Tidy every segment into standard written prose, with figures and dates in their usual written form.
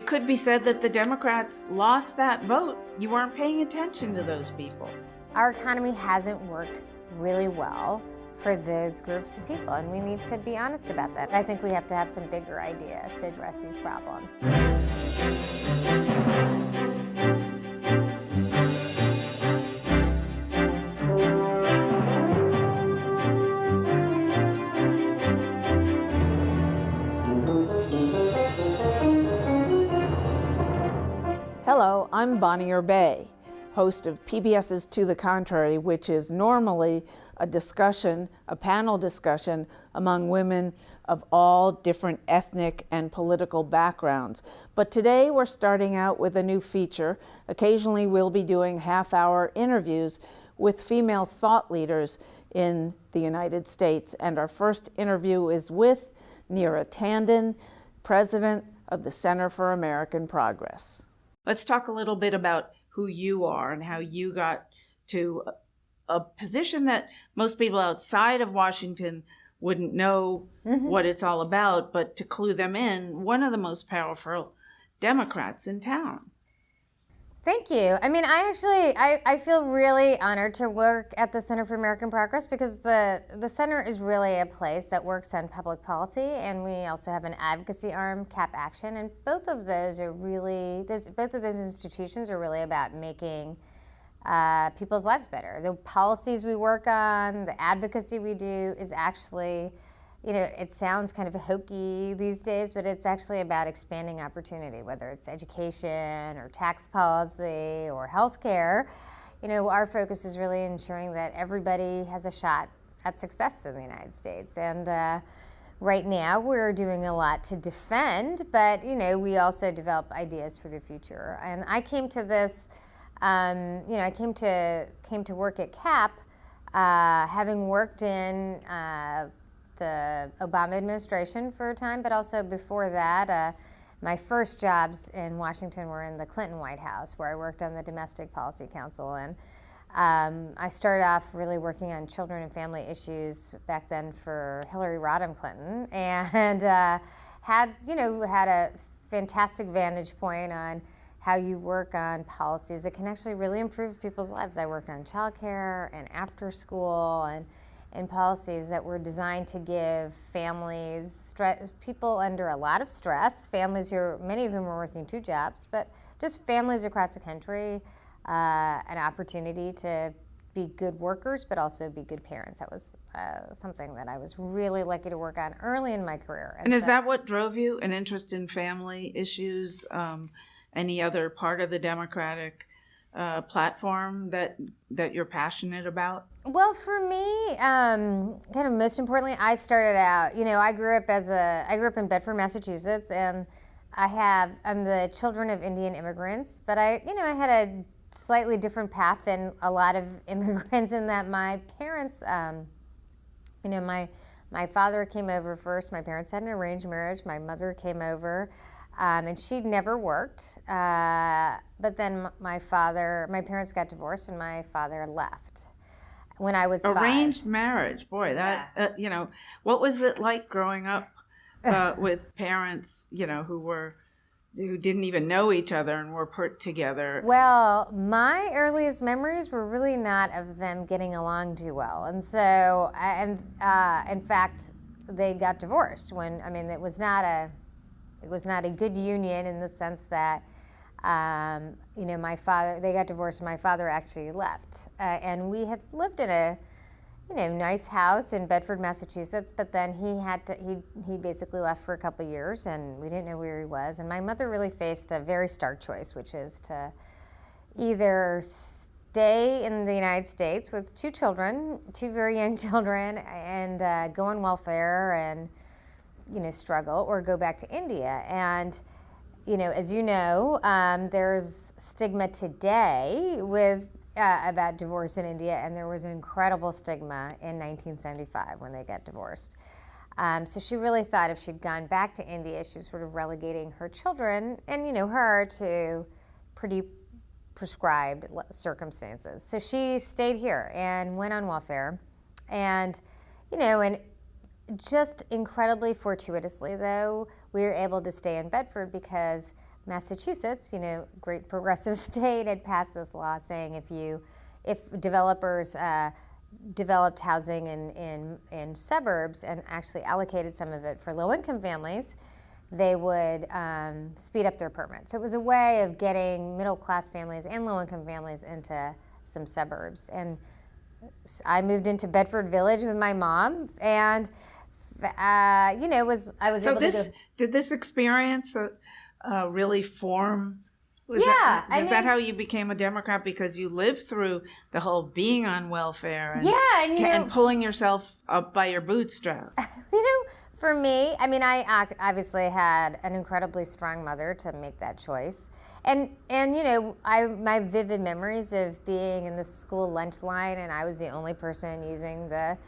could be said that the Democrats lost that vote. You weren't paying attention to those people. Our economy hasn't worked really well for those groups of people, and we need to be honest about that. I think we have to have some bigger ideas to address these problems. Hello, I'm Bonnie Bay, host of PBS's To the Contrary, which is normally a panel discussion among women of all different ethnic and political backgrounds. But today we're starting out with a new feature. Occasionally we'll be doing half-hour interviews with female thought leaders in the United States. And our first interview is with Neera Tanden, president of the Center for American Progress. Let's talk a little bit about who you are and how you got to a position that most people outside of Washington wouldn't know what it's all about, but to clue them in, one of the most powerful Democrats in town. Thank you. I mean, I feel really honored to work at the Center for American Progress because the center is really a place that works on public policy, and we also have an advocacy arm, CAP Action, and both of those institutions are really about making people's lives better. The policies we work on, the advocacy we do is actually, it sounds kind of hokey these days, but it's actually about expanding opportunity, whether it's education or tax policy or healthcare. Our focus is really ensuring that everybody has a shot at success in the United States. And right now we're doing a lot to defend, but we also develop ideas for the future. And I came to this, I came to work at CAP, having worked in the Obama administration for a time, but also before that, my first jobs in Washington were in the Clinton White House, where I worked on the Domestic Policy Council. And I started off really working on children and family issues back then for Hillary Rodham Clinton, and had a fantastic vantage point on how you work on policies that can actually really improve people's lives. I worked on childcare and after school and policies that were designed to give families, people under a lot of stress, families many of whom were working two jobs, but just families across the country, an opportunity to be good workers, but also be good parents. That was something that I was really lucky to work on early in my career. And is that what drove you, an interest in family issues? Any other part of the Democratic platform that you're passionate about? Well, for me, kind of most importantly, I started out, I grew up in Bedford, Massachusetts, and I'm the children of Indian immigrants, but I had a slightly different path than a lot of immigrants in that my parents, my father came over first. My parents had an arranged marriage. My mother came over. And she'd never worked, but then my parents got divorced, and my father left when I was 5. Arranged marriage, boy, that yeah. What was it like growing up with parents, who didn't even know each other and were put together? Well, my earliest memories were really not of them getting along too well, and so, in fact, they got divorced it was not a good union in the sense that, they got divorced and my father actually left. And we had lived in a, nice house in Bedford, Massachusetts, but then he basically left for a couple of years and we didn't know where he was. And my mother really faced a very stark choice, which is to either stay in the United States with 2 children, 2 very young children, and go on welfare and struggle, or go back to India. And, as there's stigma today about divorce in India, and there was an incredible stigma in 1975 when they got divorced. So she really thought if she'd gone back to India, she was sort of relegating her children and, her to pretty prescribed circumstances. So she stayed here and went on welfare. And, and just incredibly fortuitously, though, we were able to stay in Bedford because Massachusetts, great progressive state, had passed this law saying if developers developed housing in suburbs and actually allocated some of it for low-income families, they would speed up their permits. So it was a way of getting middle-class families and low-income families into some suburbs. And I moved into Bedford Village with my mom, and I was able to go. Did this experience really form? Was that how you became a Democrat? Because you lived through the whole being on welfare and pulling yourself up by your bootstraps. For me, I obviously had an incredibly strong mother to make that choice. And my vivid memories of being in the school lunch line, and I was the only person using the,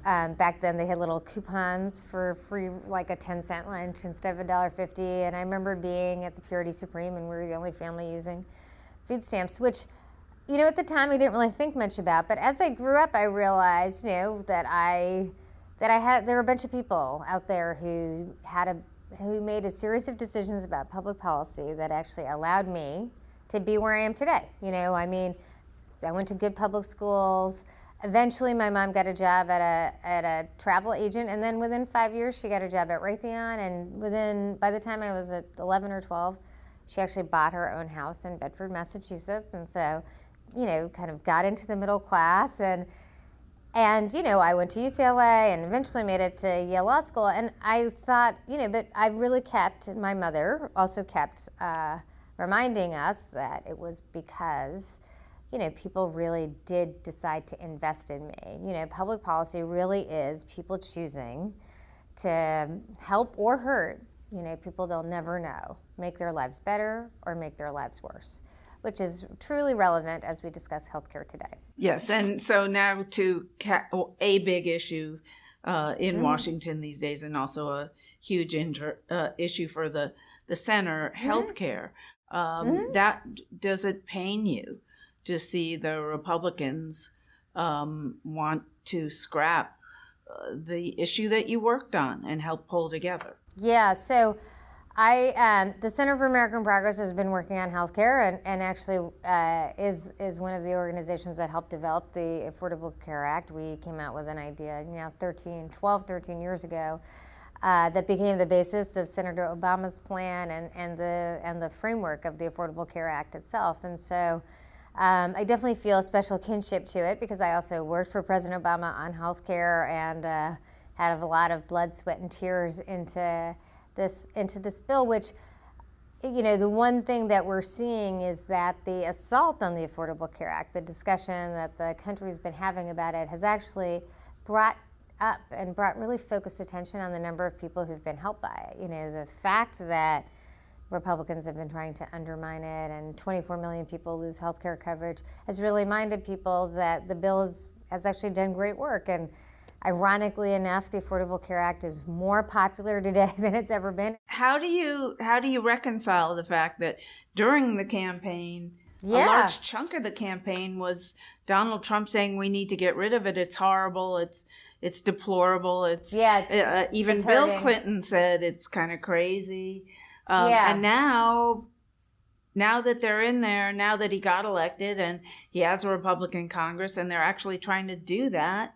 back then they had little coupons for free, like a 10-cent lunch instead of $1.50. And I remember being at the Purity Supreme, and we were the only family using food stamps, which, at the time I didn't really think much about. But as I grew up, I realized, that there were a bunch of people out there who made a series of decisions about public policy that actually allowed me to be where I am today. I went to good public schools. Eventually, my mom got a job at a travel agent, and then within 5 years, she got a job at Raytheon. And by the time I was at 11 or 12, she actually bought her own house in Bedford, Massachusetts, and so, kind of got into the middle class. And I went to UCLA and eventually made it to Yale Law School. And I thought, but I really kept, and my mother also kept reminding us that it was because, people really did decide to invest in me. Public policy really is people choosing to help or hurt, people they'll never know, make their lives better or make their lives worse, which is truly relevant as we discuss healthcare today. Yes, and so now to a big issue in Washington these days, and also a huge issue for the center, healthcare. That does it pain you to see the Republicans want to scrap the issue that you worked on and help pull together? Yeah, so the Center for American Progress has been working on healthcare and actually is one of the organizations that helped develop the Affordable Care Act. We came out with an idea 12, 13 years ago that became the basis of Senator Obama's plan and the framework of the Affordable Care Act itself. And so I definitely feel a special kinship to it because I also worked for President Obama on healthcare and had a lot of blood, sweat, and tears into this bill, which, the one thing that we're seeing is that the assault on the Affordable Care Act, the discussion that the country's been having about it, has actually brought really focused attention on the number of people who've been helped by it. The fact that Republicans have been trying to undermine it and 24 million people lose health care coverage has really reminded people that the bill has actually done great work. And ironically enough, the Affordable Care Act is more popular today than it's ever been. How do you reconcile the fact that during the campaign, a large chunk of the campaign was Donald Trump saying we need to get rid of it, it's horrible, it's deplorable, even Bill hurting. Clinton said it's kind of crazy. And now that they're in there, now that he got elected and he has a Republican Congress and they're actually trying to do that,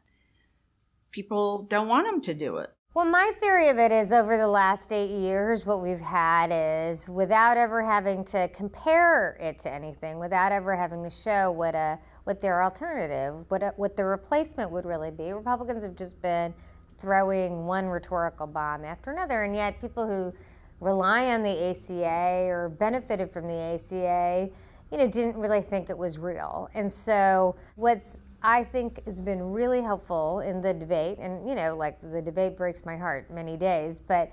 people don't want him to do it. Well, my theory of it is over the last 8 years, what we've had is, without ever having to compare it to anything, without ever having to show what their alternative, what the replacement would really be, Republicans have just been throwing one rhetorical bomb after another. And yet people who rely on the ACA or benefited from the ACA, didn't really think it was real. And so what's I think has been really helpful in the debate, and the debate breaks my heart many days, but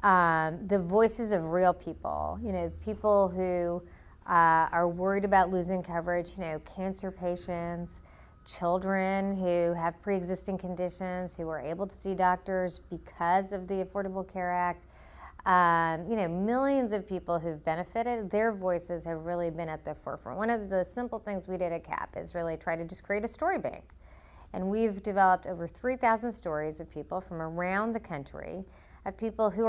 the voices of real people, people who are worried about losing coverage, cancer patients, children who have pre-existing conditions, who are able to see doctors because of the Affordable Care Act. Millions of people who've benefited, their voices have really been at the forefront. One of the simple things we did at CAP is really try to just create a story bank. And we've developed over 3,000 stories of people from around the country of people who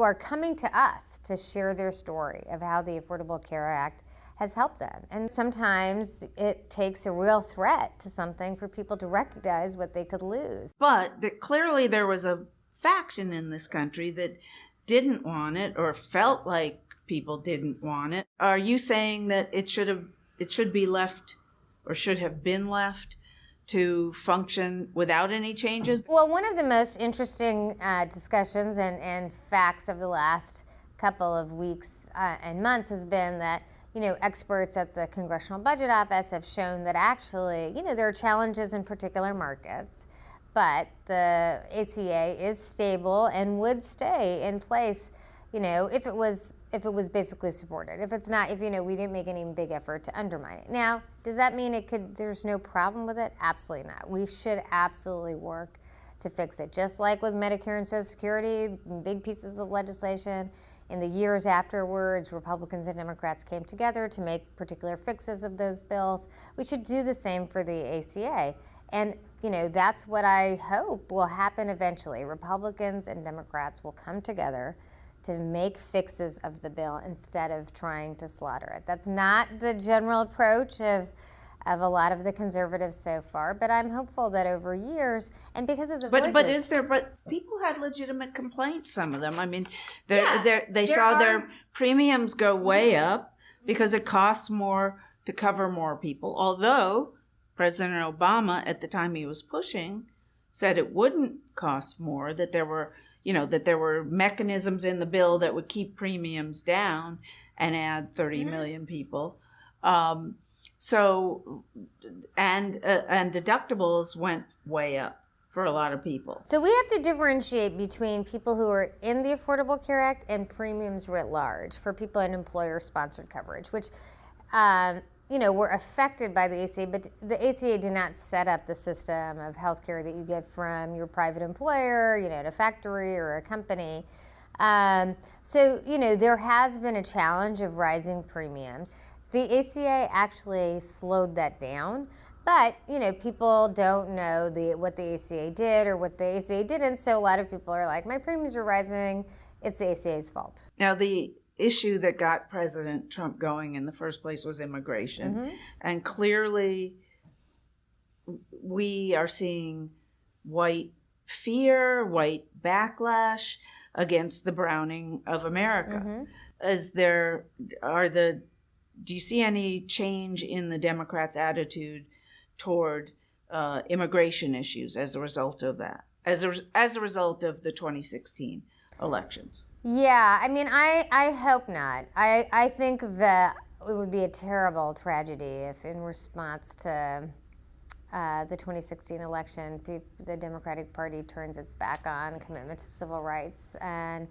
are coming to us to share their story of how the Affordable Care Act has helped them. And sometimes it takes a real threat to something for people to recognize what they could lose. But clearly there was a faction in this country that didn't want it or felt like people didn't want it. Are you saying that it should be left or should have been left to function without any changes? Well, one of the most interesting discussions and facts of the last couple of weeks and months has been that, experts at the Congressional Budget Office have shown that actually, there are challenges in particular markets, but the ACA is stable and would stay in place, if it was basically supported. If it's not, we didn't make any big effort to undermine it. Now, does that mean there's no problem with it? Absolutely not. We should absolutely work to fix it. Just like with Medicare and Social Security, big pieces of legislation. In the years afterwards, Republicans and Democrats came together to make particular fixes of those bills. We should do the same for the ACA. And, that's what I hope will happen eventually. Republicans and Democrats will come together to make fixes of the bill instead of trying to slaughter it. That's not the general approach of a lot of the conservatives so far, but I'm hopeful that over years, and because of the voices... But people had legitimate complaints, some of them. I mean, they saw their premiums go way up because it costs more to cover more people. Although President Obama, at the time he was pushing, said it wouldn't cost more, that there were mechanisms in the bill that would keep premiums down and add 30 million people. So deductibles went way up for a lot of people. So we have to differentiate between people who are in the Affordable Care Act and premiums writ large for people in employer-sponsored coverage, which were affected by the ACA, but the ACA did not set up the system of health care that you get from your private employer, at a factory or a company. So there has been a challenge of rising premiums. The ACA actually slowed that down, but people don't know what the ACA did or what the ACA didn't, so a lot of people are like, my premiums are rising, it's the ACA's fault. Now, the issue that got President Trump going in the first place was immigration. And clearly we are seeing white fear, white backlash against the browning of America. Do you see any change in the Democrats' attitude toward immigration issues as a result of that, as a result of the 2016 elections? Yeah, I mean, I hope not. I think that it would be a terrible tragedy if in response to the 2016 election, the Democratic Party turns its back on commitment to civil rights and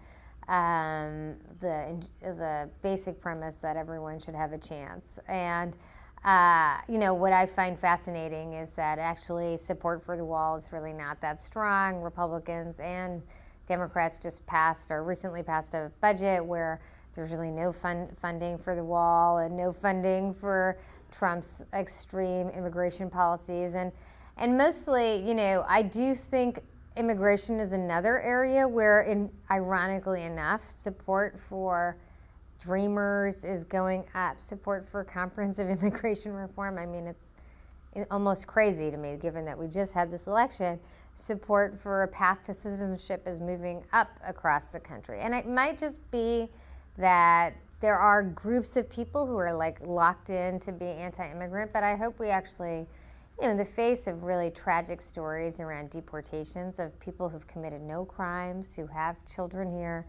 the basic premise that everyone should have a chance. And what I find fascinating is that actually support for the wall is really not that strong. Republicans and Democrats recently passed a budget where there's really no funding for the wall and no funding for Trump's extreme immigration policies. And mostly, I do think immigration is another area where, ironically enough, support for Dreamers is going up. Support for comprehensive immigration reform, I mean, it's almost crazy to me, given that we just had this election. Support for a path to citizenship is moving up across the country. And it might just be that there are groups of people who are locked in to be anti-immigrant, but I hope we actually, in the face of really tragic stories around deportations of people who've committed no crimes, who have children here,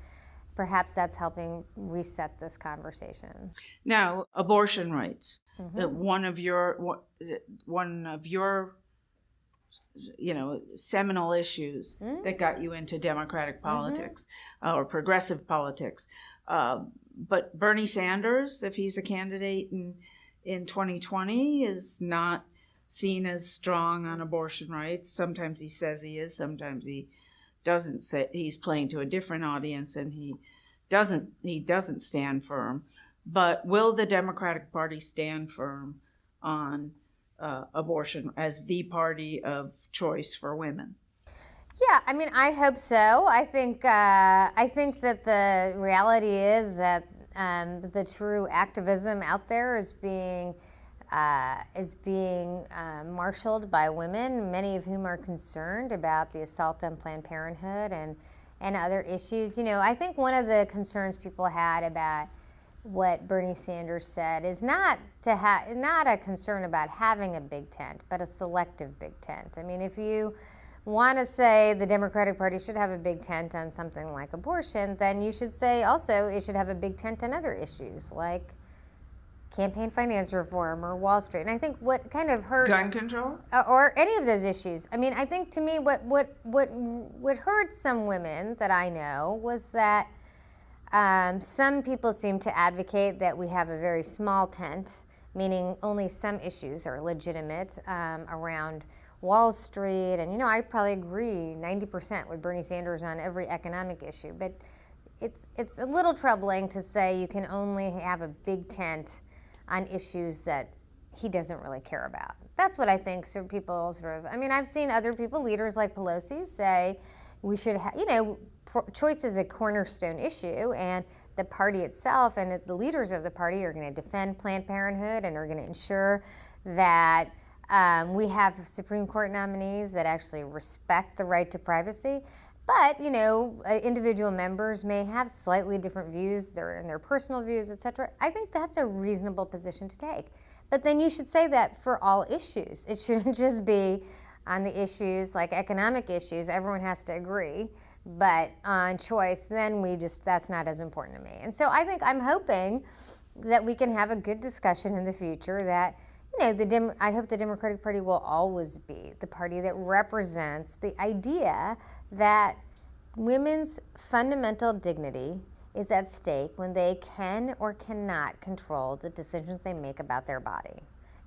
perhaps that's helping reset this conversation. Now, abortion rights. One of your seminal issues that got you into Democratic politics or progressive politics. But Bernie Sanders, if he's a candidate in 2020, is not seen as strong on abortion rights. Sometimes he says he is, sometimes he doesn't say. He's playing to a different audience, and he doesn't stand firm. But will the Democratic Party stand firm on abortion as the party of choice for women? Yeah, I mean, I hope so. I think that the reality is that the true activism out there is being marshaled by women, many of whom are concerned about the assault on Planned Parenthood and other issues. You know, I think one of the concerns people had about what Bernie Sanders said is not a concern about having a big tent, but a selective big tent. I mean, if you want to say the Democratic Party should have a big tent on something like abortion, then you should say also it should have a big tent on other issues like campaign finance reform or Wall Street. And I think what kind of hurt Gun control? Or any of those issues. I mean, I think to me what hurt some women that I know was that some people seem to advocate that we have a very small tent, meaning only some issues are legitimate around Wall Street. And, you know, I probably agree 90% with Bernie Sanders on every economic issue. But it's a little troubling to say you can only have a big tent on issues that he doesn't really care about. That's what I think people sort of, I mean, I've seen other people, leaders like Pelosi, say we should have, you know, choice is a cornerstone issue, and the party itself and the leaders of the party are going to defend Planned Parenthood and are going to ensure that we have Supreme Court nominees that actually respect the right to privacy. But, you know, individual members may have slightly different views, their personal views, et cetera. I think that's a reasonable position to take. But then you should say that for all issues. It shouldn't just be on the issues like economic issues. Everyone has to agree. But on choice, then that's not as important to me. And so I'm hoping that we can have a good discussion in the future that, you know, I hope the Democratic Party will always be the party that represents the idea that women's fundamental dignity is at stake when they can or cannot control the decisions they make about their body.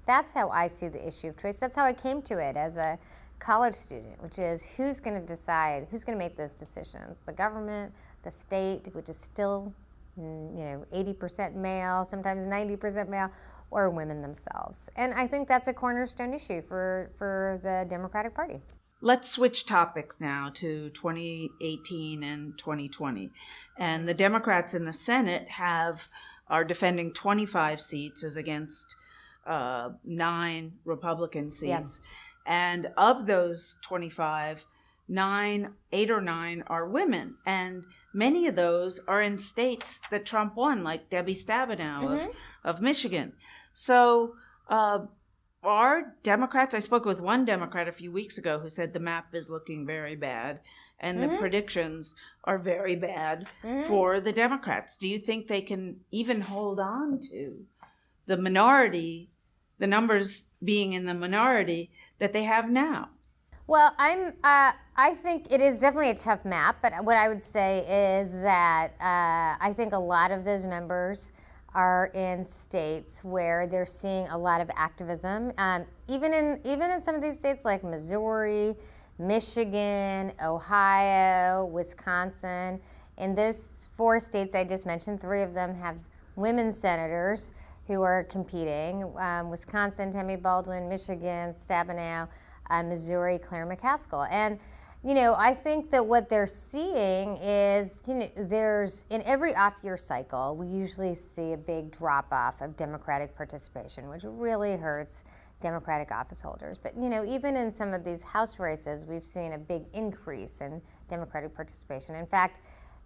That's how I see the issue of choice. That's how I came to it as a college student, which is who's going to decide, who's going to make those decisions? The government, the state, which is still, you know, 80% male, sometimes 90% male, or women themselves. And I think that's a cornerstone issue for the Democratic Party. Let's switch topics now to 2018 and 2020. And the Democrats in the Senate are defending 25 seats as against 9 Republican seats. Yeah. And of those 25, 8 or 9 are women. And many of those are in states that Trump won, like Debbie Stabenow of Michigan. So are Democrats, I spoke with one Democrat a few weeks ago who said the map is looking very bad and the predictions are very bad for the Democrats. Do you think they can even hold on to the minority, the numbers being in the minority that they have now? Well, I think it is definitely a tough map, but what I would say is that I think a lot of those members are in states where they're seeing a lot of activism. Even in some of these states like Missouri, Michigan, Ohio, Wisconsin. In those 4 states I just mentioned, 3 of them have women senators who are competing. Wisconsin, Tammy Baldwin; Michigan, Stabenow; Missouri, Claire McCaskill. And, you know, I think that what they're seeing is, you know, there's, in every off-year cycle, we usually see a big drop-off of Democratic participation, which really hurts Democratic office holders. But, you know, even in some of these House races, we've seen a big increase in Democratic participation. In fact,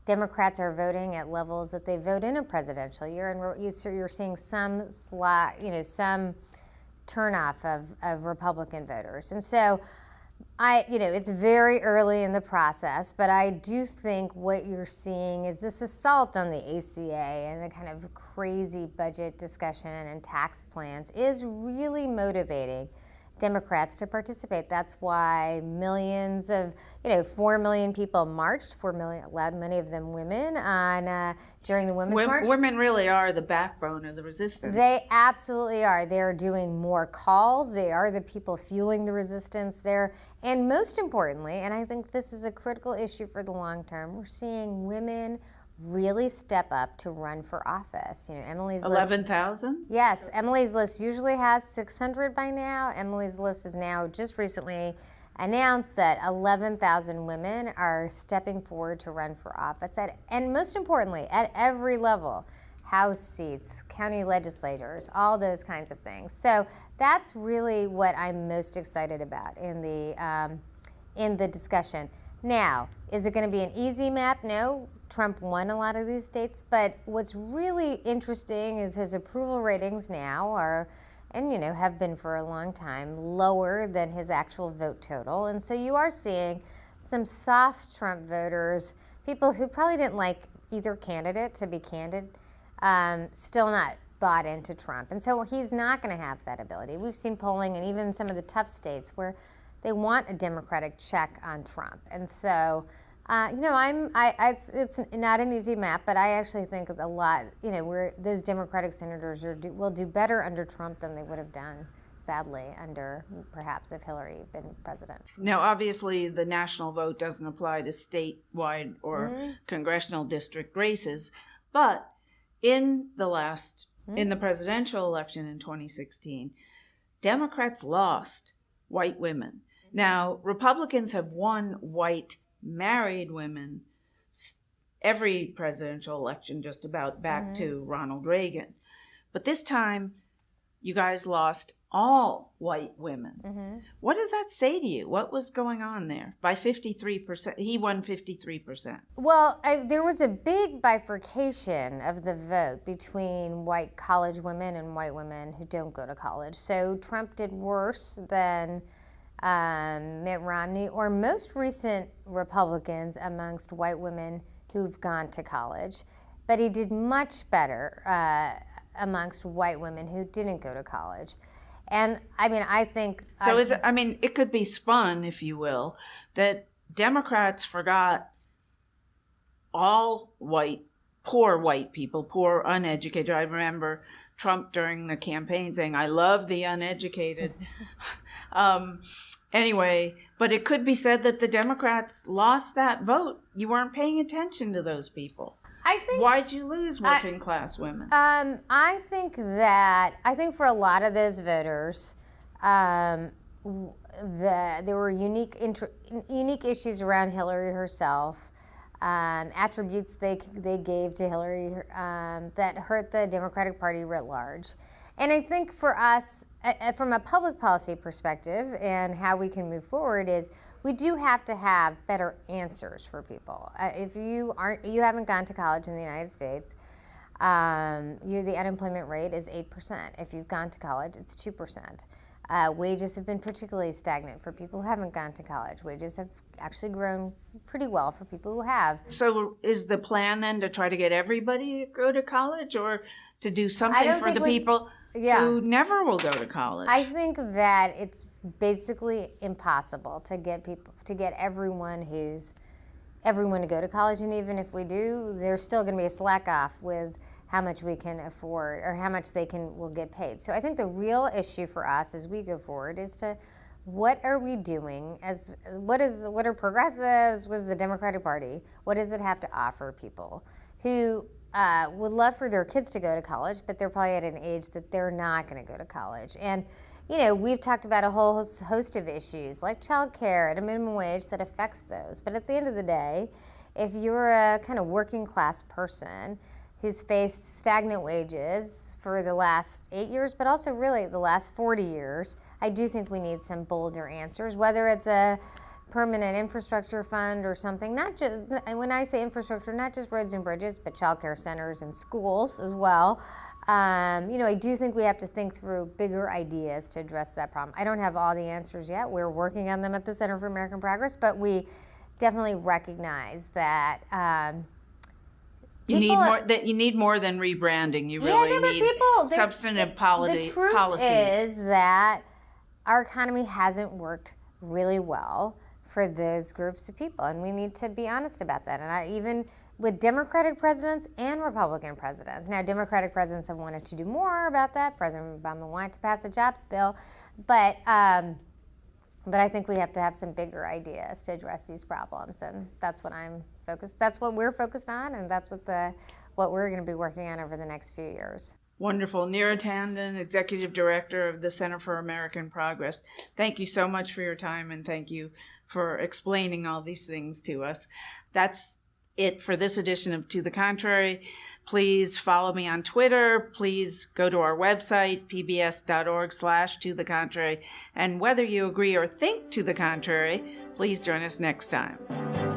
Democrats are voting at levels that they vote in a presidential year, and you're seeing some some turnoff of Republican voters. And so it's very early in the process, but I do think what you're seeing is this assault on the ACA and the kind of crazy budget discussion and tax plans is really motivating Democrats to participate. That's why millions of, 4 million people marched, 4 million, many of them women, on during the Women's March. Women really are the backbone of the resistance. They absolutely are. They're doing more calls. They are the people fueling the resistance there. And most importantly, and I think this is a critical issue for the long term, we're seeing women really step up to run for office. Emily's 11,000? Yes, Emily's list usually has 600 by now. Emily's list is now just recently announced that 11,000 women are stepping forward to run for office, and most importantly, at every level. House seats, county legislators, all those kinds of things. So that's really what I'm most excited about in the discussion. Now, is it going to be an easy map? No. Trump won a lot of these states, but what's really interesting is his approval ratings now are, and have been for a long time, lower than his actual vote total. And so you are seeing some soft Trump voters, people who probably didn't like either candidate, to be candid, still not bought into Trump. And so he's not going to have that ability. We've seen polling, and even some of the tough states, where they want a Democratic check on Trump. And so, it's not an easy map, but I actually think a lot, those Democratic senators will do better under Trump than they would have done, sadly, under perhaps if Hillary had been president. Now, obviously, the national vote doesn't apply to statewide or congressional district races, but in the presidential election in 2016, Democrats lost white women. Now, Republicans have won white married women every presidential election, just about, back to Ronald Reagan. But this time, you guys lost all white women. What does that say to you? What was going on there? By 53%, he won 53%. Well, there was a big bifurcation of the vote between white college women and white women who don't go to college. So Trump did worse than Mitt Romney or most recent Republicans amongst white women who've gone to college. But he did much better amongst white women who didn't go to college. And I think... So it could be spun, if you will, that Democrats forgot all poor white people, poor uneducated. I remember Trump during the campaign saying, "I love the uneducated." Anyway, but it could be said that the Democrats lost that vote. You weren't paying attention to those people. Why'd you lose working class women? I think for a lot of those voters, there were unique issues around Hillary herself, attributes they gave to Hillary that hurt the Democratic Party writ large. And I think for us, from a public policy perspective and how we can move forward, is we do have to have better answers for people. If you haven't gone to college in the United States, the unemployment rate is 8%. If you've gone to college, it's 2%. Wages have been particularly stagnant for people who haven't gone to college. Wages have actually grown pretty well for people who have. So is the plan then to try to get everybody to go to college, or to do something for the people who never will go to college? I think that it's basically impossible to get everyone to go to college. And even if we do, there's still going to be a slack off with how much we can afford or how much will get paid. So I think the real issue for us as we go forward is to, what are we doing? What are progressives? What is the Democratic Party? What does it have to offer people who would love for their kids to go to college, but they're probably at an age that they're not going to go to college? And we've talked about a whole host of issues like childcare and a minimum wage that affects those. But at the end of the day, if you're a kind of working class person who's faced stagnant wages for the last 8 years, but also really the last 40 years, I do think we need some bolder answers, whether it's a permanent infrastructure fund or something. Not just, when I say infrastructure, not just roads and bridges, but childcare centers and schools as well. I do think we have to think through bigger ideas to address that problem. I don't have all the answers yet. We're working on them at the Center for American Progress, but we definitely recognize that you need more than rebranding. You really need substantive policies. The truth is that our economy hasn't worked really well for those groups of people, and we need to be honest about that. And even with Democratic presidents and Republican presidents. Now, Democratic presidents have wanted to do more about that. President Obama wanted to pass a jobs bill, but I think we have to have some bigger ideas to address these problems, and that's what I'm focused. That's what we're focused on, and that's what we're going to be working on over the next few years. Wonderful. Neera Tanden, Executive Director of the Center for American Progress. Thank you so much for your time, and thank you for explaining all these things to us. That's it for this edition of To the Contrary. Please follow me on Twitter. Please go to our website, pbs.org/To the Contrary. And whether you agree or think to the contrary, please join us next time.